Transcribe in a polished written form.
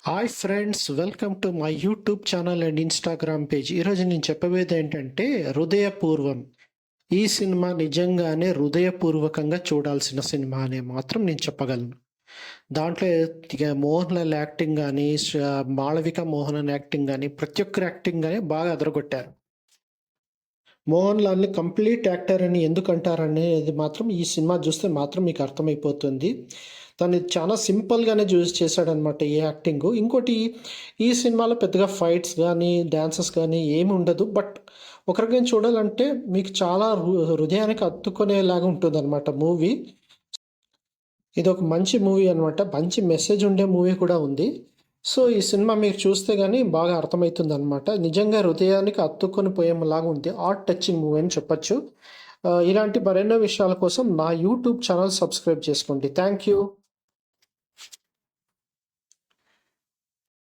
Hi friends, welcome to my YouTube channel and Instagram page. ఈరోజు నేను చెప్పబోయేది ఏంటంటే హృదయపూర్వం. ఈ సినిమా నిజంగానే హృదయపూర్వకంగా చూడాల్సిన సినిమా అని మాత్రం నేను చెప్పగలను. దాంట్లో ఇక మోహన్ లాల్ యాక్టింగ్ కానీ, మాళవిక మోహనన్ యాక్టింగ్ కానీ, ప్రతి ఒక్కరి యాక్టింగ్ కానీ బాగా అదరగొట్టారు. మోహన్ లాల్ని కంప్లీట్ యాక్టర్ అని ఎందుకు అంటారనేది మాత్రం ఈ సినిమా చూస్తే మాత్రం మీకు అర్థమైపోతుంది. తను చాలా సింపుల్గానే చేశాడనమాట ఈ యాక్టింగ్. ఇంకోటి, ఈ సినిమాలో పెద్దగా ఫైట్స్ కానీ డ్యాన్సెస్ కానీ ఏమి ఉండదు. బట్ ఒక రకంగా చూడాలంటే మీకు చాలా హృదయానికి హత్తుకునేలాగా ఉంటుంది అనమాట మూవీ. ఇది ఒక మంచి మూవీ అనమాట. మంచి మెసేజ్ ఉండే మూవీ కూడా ఉంది. సో ఈ సినిమా మీరు చూస్తే కానీ బాగా అర్థమవుతుంది అనమాట. నిజంగా హృదయానికి హత్తుకొని పోయేలాగా ఉంది. హార్ట్ టచింగ్ మూవీ అని చెప్పొచ్చు. ఇలాంటి మరెన్నో విషయాల కోసం నా యూట్యూబ్ ఛానల్ సబ్స్క్రైబ్ చేసుకోండి. Thank you.